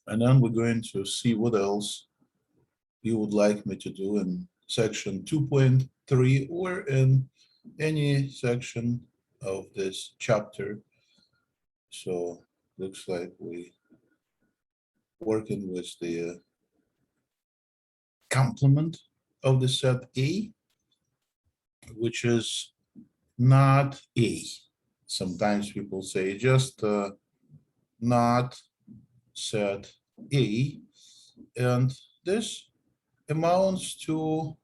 And then we're going to see what else you would like me to do in section 2.3 or in any section of this chapter. So looks like we working with the complement of the set A, which is not A. Sometimes people say just not set A, and this amounts to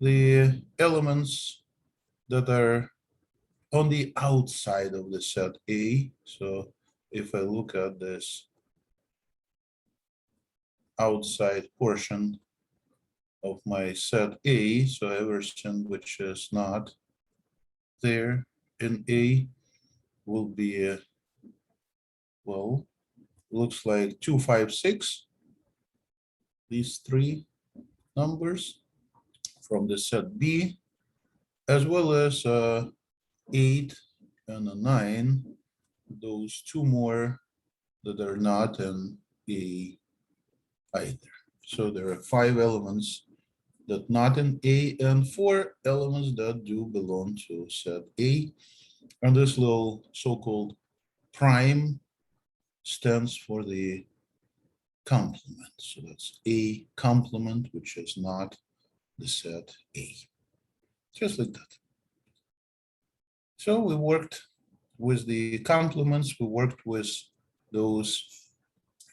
the elements that are on the outside of the set A. So if I look at this outside portion of my set A, so everything which is not there in A will be, well, looks like 2, 5, 6, these three numbers from the set B, as well as 8 and a 9, those two more that are not in A either. So there are 5 elements that not in A and 4 elements that do belong to set A. And this little so-called prime stands for the complement. So that's A complement, which is not the set A. Just like that. So we worked with the complements, we worked with those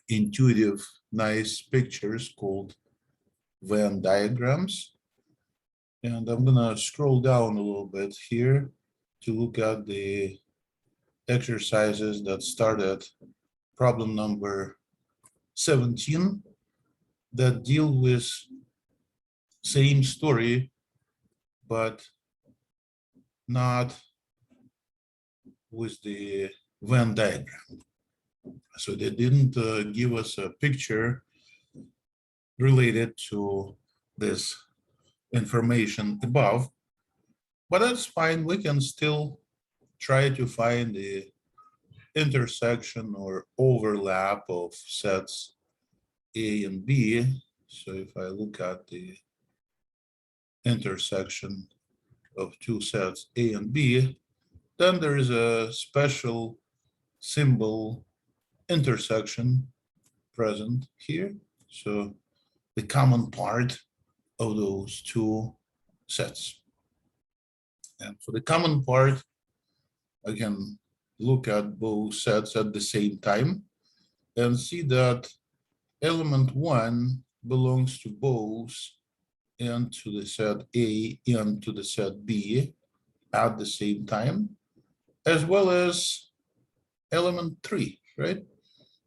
intuitive, nice pictures called Venn diagrams. And I'm gonna scroll down a little bit here to look at the exercises that start at problem number 17 that deal with same story, but not with the Venn diagram. So they didn't give us a picture related to this information above, but that's fine. We can still try to find the intersection or overlap of sets A and B. So if I look at the intersection of two sets A and B, then there is a special symbol intersection present here. So the common part of those two sets. And for the common part, I can look at both sets at the same time and see that element 1 belongs to both and to the set A and to the set B at the same time, as well as element 3, right?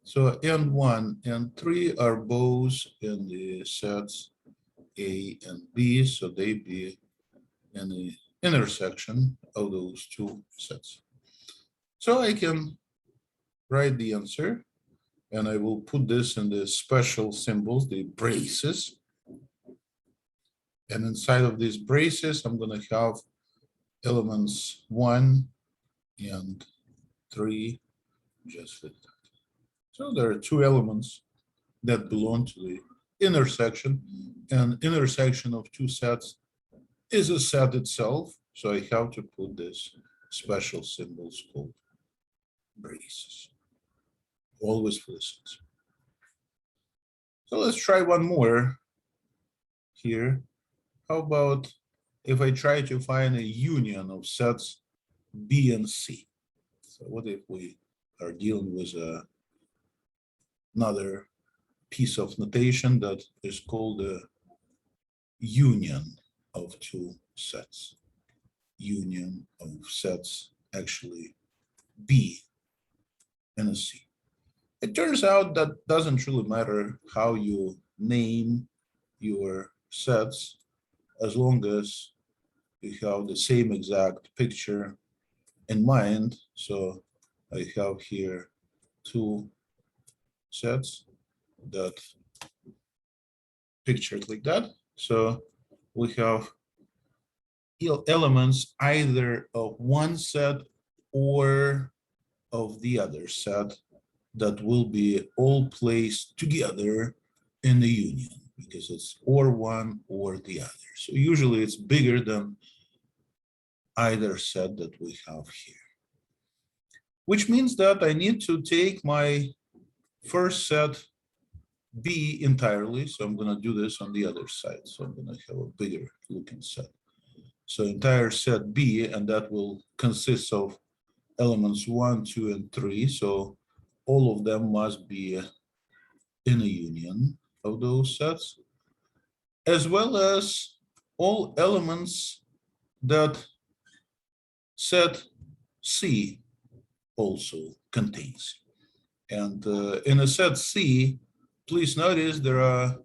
So N1 and 3 are both in the sets A and B, so they be in the intersection of those two sets. So I can write the answer, and I will put this in the special symbols, the braces. And inside of these braces, I'm going to have elements 1 and 3, just like that. So there are two elements that belong to the intersection, and intersection of two sets is a set itself. So I have to put this special symbols called braces, always for the sets. So let's try one more here. How about if I try to find a union of sets B and C? So what if we are dealing with another piece of notation that is called a union of two sets. Union of sets actually B and a C. It turns out that doesn't really matter how you name your sets, as long as you have the same exact picture in mind. So I have here two sets that pictured like that. So we have elements either of one set or of the other set that will be all placed together in the union because it's or one or the other. So usually it's bigger than either set that we have here, which means that I need to take my first set B entirely. So I'm going to do this on the other side. So I'm going to have a bigger looking set. So entire set B, and that will consist of elements 1, 2, and 3. So all of them must be in a union of those sets, as well as all elements that set C also contains. And in a set C, please notice there are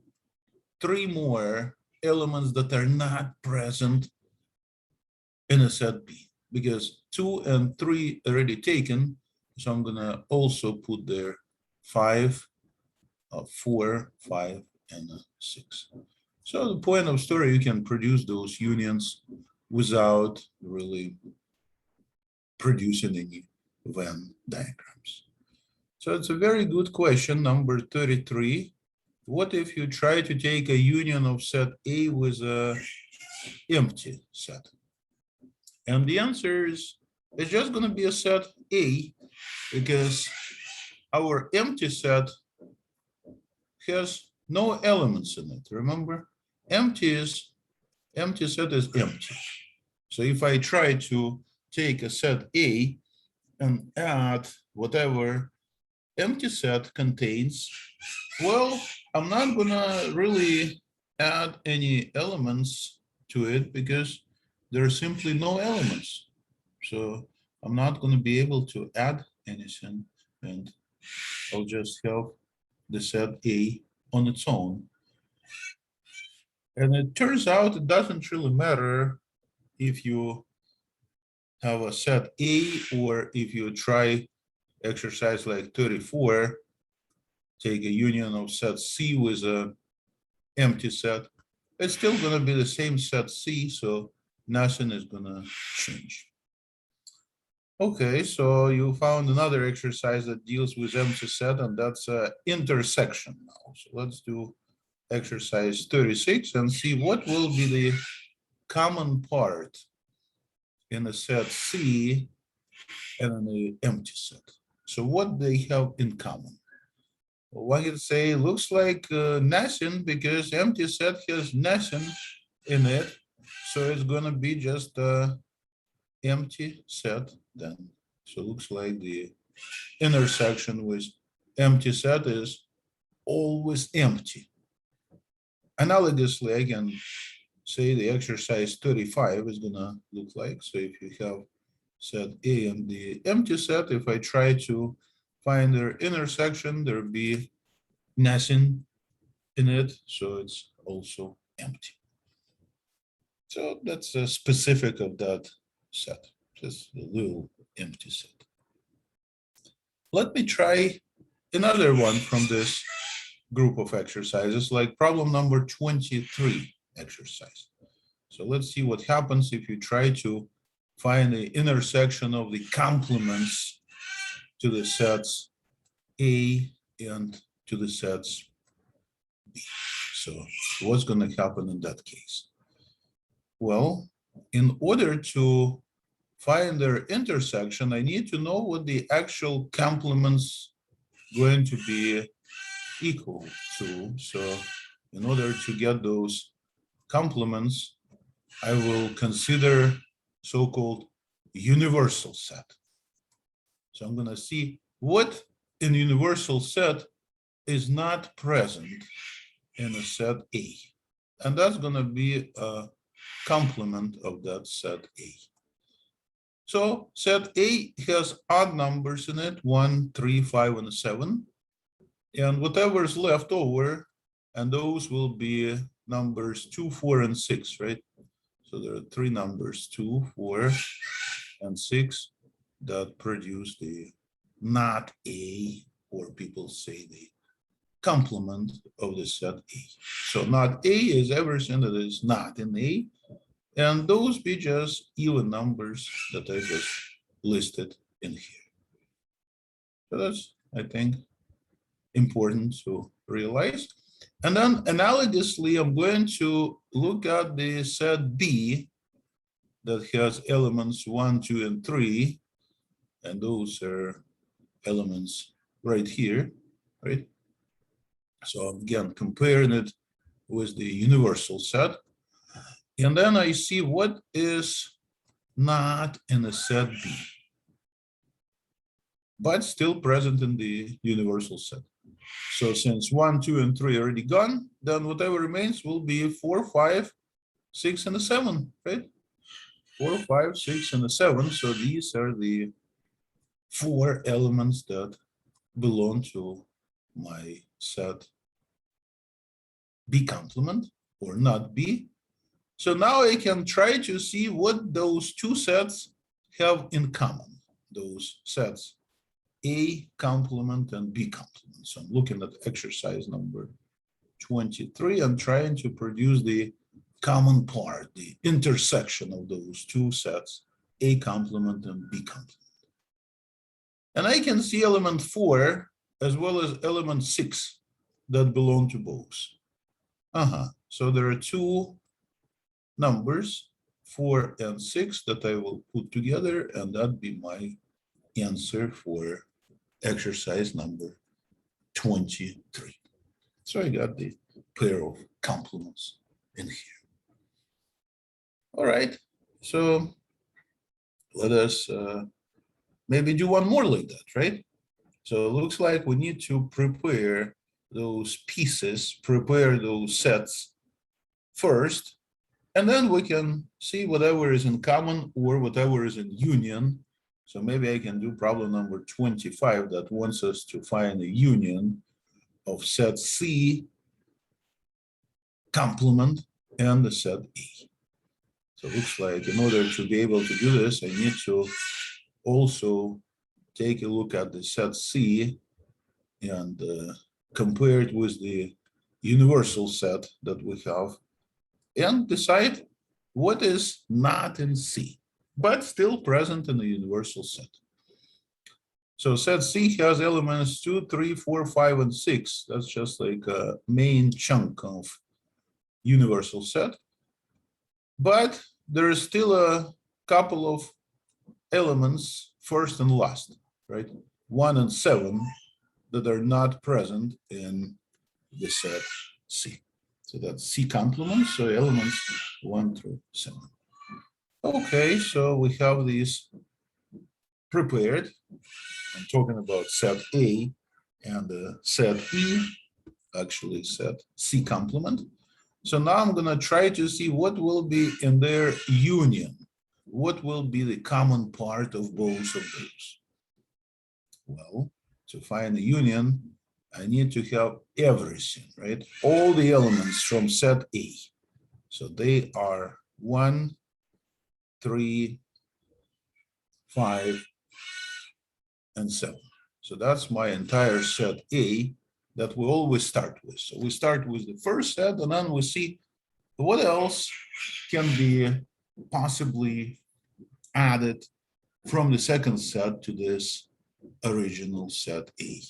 3 more elements that are not present in a set B, because 2 and 3 already taken. So I'm gonna also put there 5, 4, 5, and 6. So the point of story, you can produce those unions without really producing any Venn diagrams. So it's a very good question, number 33. What if you try to take a union of set A with a empty set? And the answer is, it's just going to be a set A, because our empty set has no elements in it. Remember, empty set is empty. So if I try to take a set A and add whatever empty set contains, well, I'm not gonna really add any elements to it because there are simply no elements. So I'm not gonna be able to add anything, and I'll just have the set A on its own. And it turns out it doesn't really matter if you have a set A or if you try exercise like 34, take a union of set C with a empty set, it's still going to be the same set C, so nothing is going to change. Okay, so you found another exercise that deals with empty set, and that's intersection now. So let's do exercise 36 and see what will be the common part in a set C and in the empty set. So what they have in common? Well, one can say looks like nothing, because empty set has nothing in it. So it's going to be just a empty set then. So it looks like the intersection with empty set is always empty. Analogously, I can say the exercise 35 is going to look like. So if you have set A and the empty set, if I try to find their intersection, there'll be nothing in it, so it's also empty. So that's a specific of that set, just a little empty set. Let me try another one from this group of exercises, like problem number 23 exercise. So let's see what happens if you try to find the intersection of the complements to the sets A and to the sets B. So what's going to happen in that case? Well, in order to find their intersection, I need to know what the actual complements going to be equal to. So in order to get those complements, I will consider so-called universal set. So I'm going to see what in universal set is not present in a set A. And that's going to be a complement of that set A. So set A has odd numbers in it, 1, 3, 5, and 7. And whatever is left over, and those will be numbers 2, 4, and 6, right? So there are 3 numbers, 2, 4, and 6, that produce the not A, or people say the complement of the set A. So not A is everything that is not in A, and those be just even numbers that I just listed in here. So that's I think, important to realize. And then analogously, I'm going to look at the set B that has elements 1, 2, and 3. And those are elements right here, right? So again, comparing it with the universal set. And then I see what is not in the set B, but still present in the universal set. So since 1, 2, and 3 are already gone, then whatever remains will be 4, 5, 6, and a 7, right? 4, 5, 6, and a 7. So these are the 4 elements that belong to my set B complement, or not B. So now I can try to see what those two sets have in common, those sets A complement and B complement. So I'm looking at exercise number 23 and trying to produce the common part, the intersection of those two sets, A complement and B complement. And I can see element 4 as well as element 6 that belong to both. So there are two numbers, 4 and 6, that I will put together, and that'd be my answer for exercise number 23. So I got the pair of complements in here. All right, so let us maybe do one more like that, right? So it looks like we need to prepare those pieces, prepare those sets first, and then we can see whatever is in common or whatever is in union. So maybe I can do problem number 25 that wants us to find a union of set C complement and the set E. So it looks like in order to be able to do this, I need to also take a look at the set C and compare it with the universal set that we have and decide what is not in C, but still present in the universal set. So set C has elements 2, 3, 4, 5, and 6. That's just like a main chunk of universal set. But there is still a couple of elements, first and last, right? 1 and 7 that are not present in the set C. So that's C complement, so elements 1 through 7. Okay, so we have these prepared. I'm talking about set A and set E, actually set C complement. So now I'm gonna try to see what will be in their union. What will be the common part of both of those? Well, to find the union, I need to have everything, right? All the elements from set A. So they are 1, 3, 5, and 7. So that's my entire set A that we always start with. So we start with the first set and then we see what else can be possibly added from the second set to this original set A.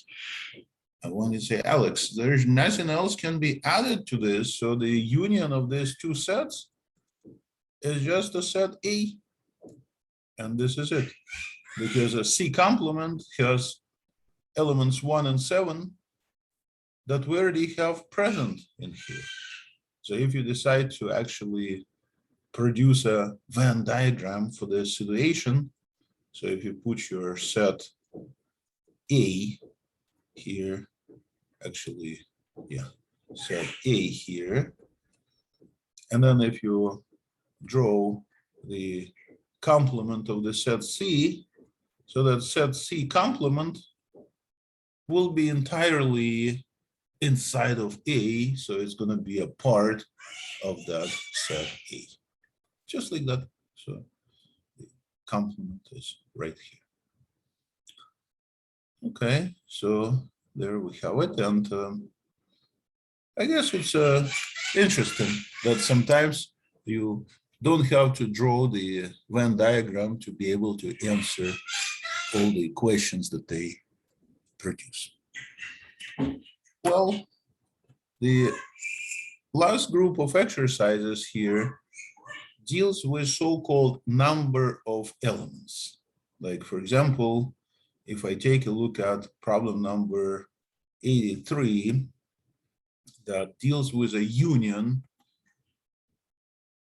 And when you say, Alex, there's nothing else can be added to this, so the union of these two sets is just a set A, and this is it. Because a C complement has elements 1 and 7 that we already have present in here. So if you decide to actually produce a Venn diagram for this situation, so if you put your set A here, actually, yeah, set A here, and then if you draw the complement of the set C, so that set C complement will be entirely inside of A, so it's going to be a part of that set A, just like that. So the complement is right here. Okay, so there we have it, and I guess it's interesting that sometimes you don't have to draw the Venn diagram to be able to answer all the questions that they produce. Well, the last group of exercises here deals with so-called number of elements. Like, for example, if I take a look at problem number 83, that deals with a union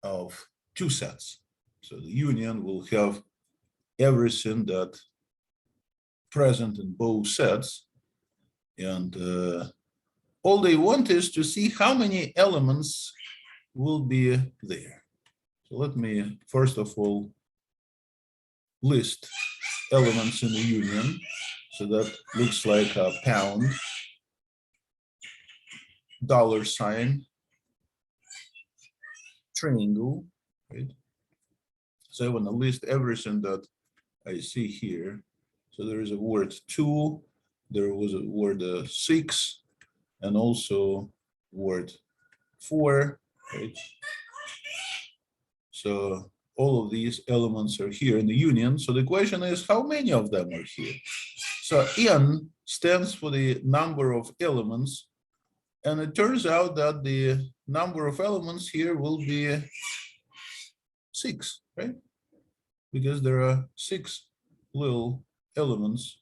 of two sets. So the union will have everything that present in both sets, and all they want is to see how many elements will be there. So let me first of all list elements in the union. So that looks like a pound, dollar sign, triangle, right? So I want to list everything that I see here. So there is a word 2, there was a word 6, and also word 4, right? So all of these elements are here in the union. So the question is, how many of them are here? So n stands for the number of elements, and it turns out that the number of elements here will be 6, right? Because there are 6 little elements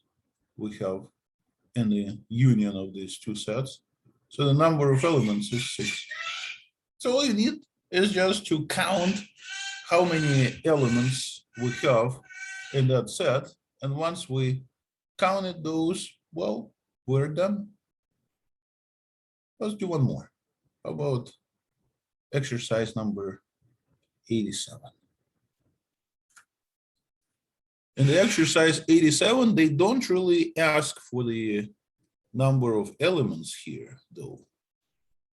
we have in the union of these two sets. So the number of elements is 6. So all you need is just to count how many elements we have in that set. And once we counted those, well, we're done. Let's do one more. How about exercise number 87? In the exercise 87, they don't really ask for the number of elements here, though.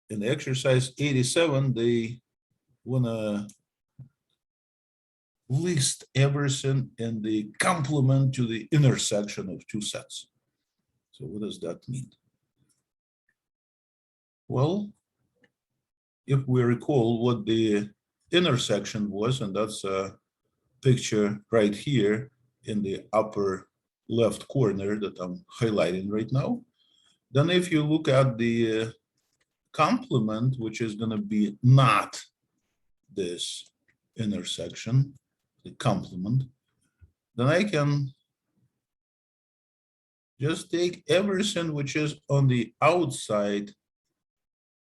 In the exercise 87, they want to list everything in the complement to the intersection of two sets. So what does that mean? Well, if we recall what the intersection was, and that's a picture right here in the upper left corner that I'm highlighting right now, then if you look at the complement, which is going to be not this intersection, the complement, then I can just take everything which is on the outside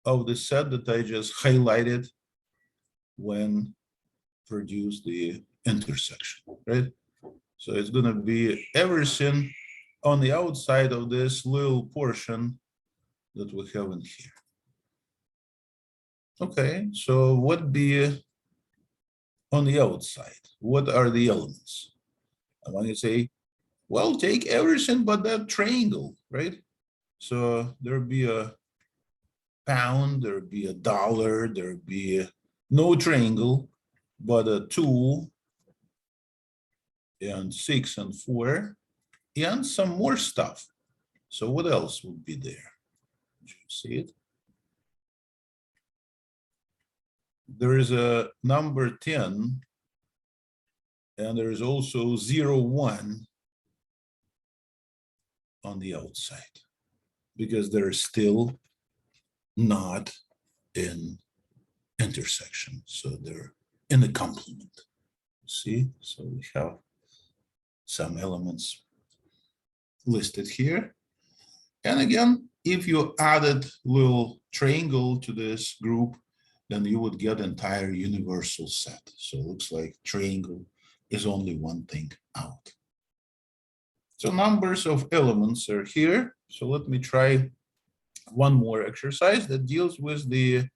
of the set that I just highlighted when produce the intersection, right? So it's going to be everything on the outside of this little portion that we have in here. Okay, so what be on the outside? What are the elements? I want to say, well, take everything but that triangle, right? So there'd be a pound, there'd be a dollar, there'd be no triangle, but a 2 and 6 and 4 and some more stuff. So what else would be there? Do you see it? There is a number 10, and there is also 0, 1 on the outside, because they're still not in intersection. So they're in the complement. See, so we have some elements listed here. And again, if you added little triangle to this group, then you would get entire universal set. So it looks like triangle is only one thing out. So numbers of elements are here. So let me try one more exercise that deals with the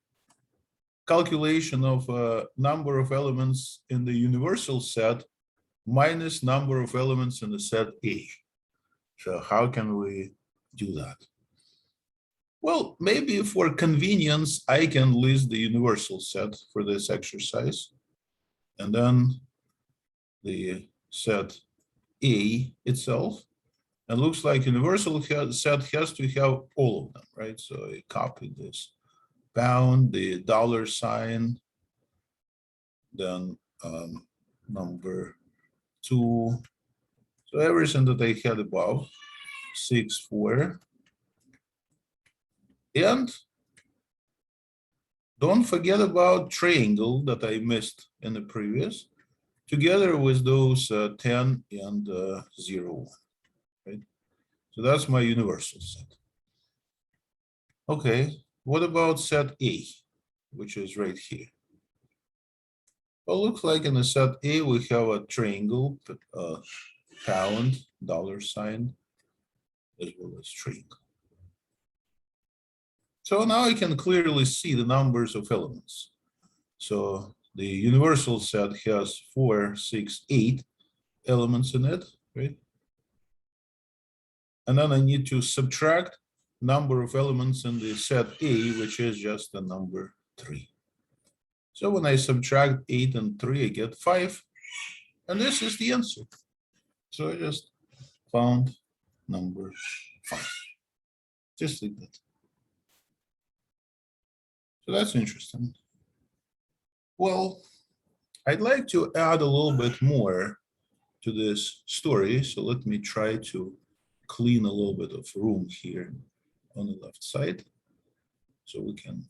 calculation of number of elements in the universal set minus number of elements in the set A. So how can we do that? Well, maybe for convenience, I can list the universal set for this exercise, and then the set A itself. And looks like universal set has to have all of them, right? So I copy this pound, the dollar sign, then number 2. So everything that I had above. 6, 4. And don't forget about triangle that I missed in the previous, together with those 10 and 0, 1, right? So that's my universal set. Okay, what about set A, which is right here? Well, looks like in the set A, we have a triangle, pound, $sign, as well as triangle. So now I can clearly see the numbers of elements. So the universal set has 4, 6, 8 elements in it, right? And then I need to subtract number of elements in the set A, which is just the number 3. So when I subtract 8 and 3, I get 5. And this is the answer. So I just found number 5. Just like that. So that's interesting. Well, I'd like to add a little bit more to this story. So let me try to clean a little bit of room here on the left side, so we can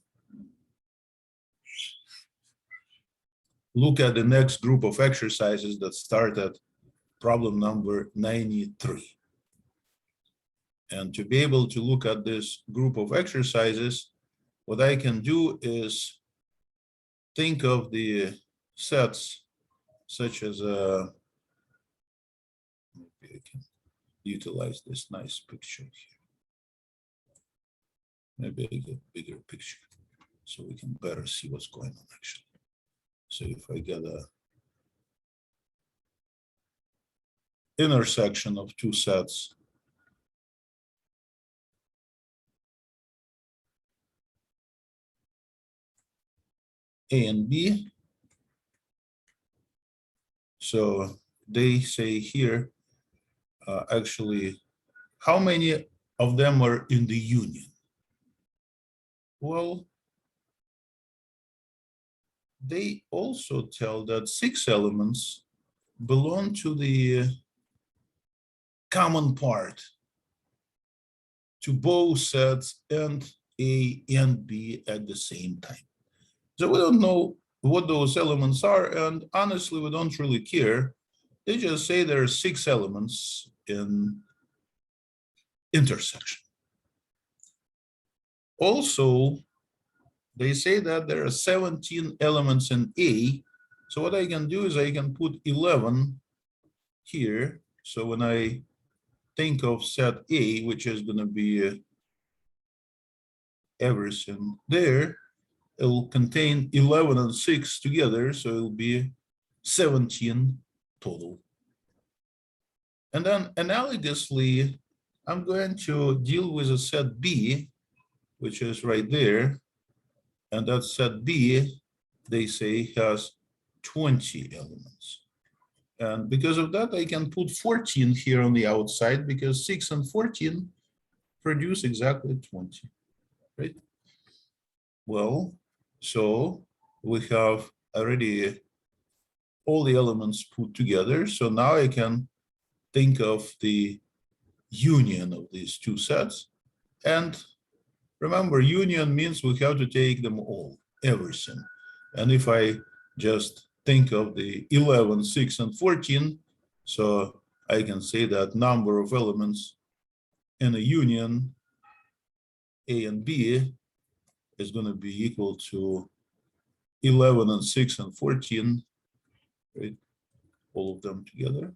look at the next group of exercises that start at problem number 93. And to be able to look at this group of exercises, what I can do is think of the sets such as maybe I can utilize this nice picture here. Maybe I get bigger picture so we can better see what's going on actually. So if I get a intersection of two sets, A and B. So they say here, actually, how many of them are in the union? Well, they also tell that 6 elements belong to the common part to both sets and A and B at the same time. So we don't know what those elements are, and honestly, we don't really care. They just say there are 6 elements in intersection. Also, they say that there are 17 elements in A. So what I can do is I can put 11 here. So when I think of set A, which is going to be everything there, it will contain 11 and 6 together, so it will be 17 total. And then analogously, I'm going to deal with a set B, which is right there. And that set B, they say, has 20 elements. And because of that, I can put 14 here on the outside, because 6 and 14 produce exactly 20, right? Well, so we have already all the elements put together. So now I can think of the union of these two sets. And remember, union means we have to take them all, everything. And if I just think of the 11, 6, and 14, so I can say that number of elements in a union, A and B, is going to be equal to 11 and 6 and 14, right? All of them together.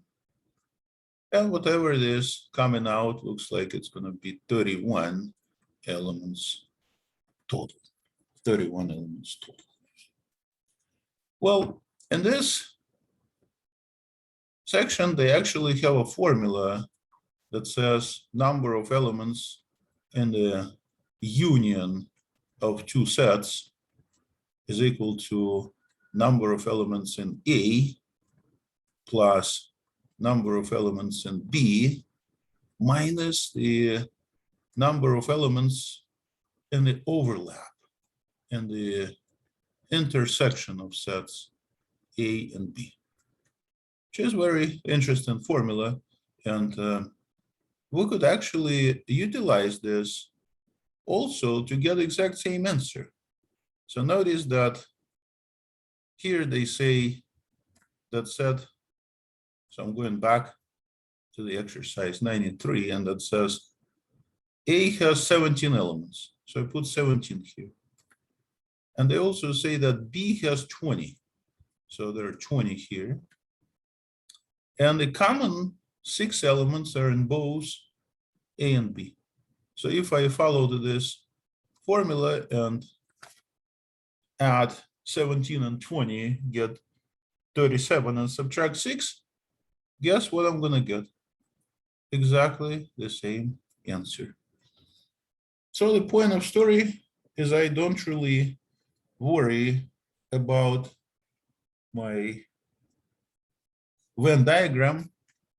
And whatever it is coming out looks like it's going to be 31 elements total. 31 elements total. Well, in this section, they actually have a formula that says number of elements in the union of two sets is equal to number of elements in A plus number of elements in B minus the number of elements in the overlap in the intersection of sets A and B, which is very interesting formula. And we could actually utilize this also to get exact same answer. So notice that here they say that set, so I'm going back to the exercise 93, and that says A has 17 elements. So I put 17 here. And they also say that B has 20. So there are 20 here. And the common 6 elements are in both A and B. So if I follow this formula and add 17 and 20, get 37 and subtract 6, guess what I'm going to get? Exactly the same answer. So the point of story is I don't really worry about my Venn diagram.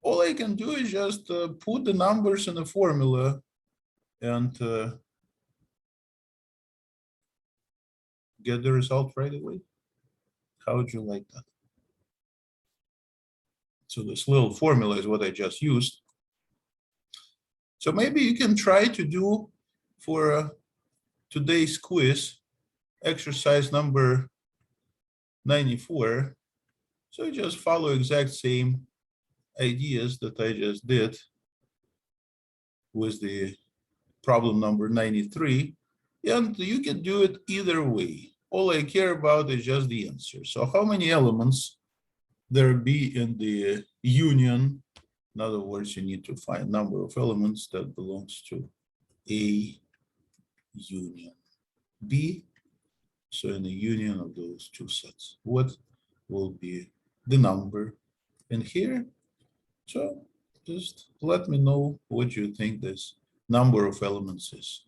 All I can do is just put the numbers in the formula and get the result right away. How would you like that? So this little formula is what I just used. So maybe you can try to do for today's quiz, exercise number 94. So you just follow exact same ideas that I just did with the problem number 93. And you can do it either way. All I care about is just the answer. So how many elements there be in the union? In other words, you need to find number of elements that belongs to A union B. So in the union of those two sets, what will be the number in here? So just let me know what you think this number of elements is.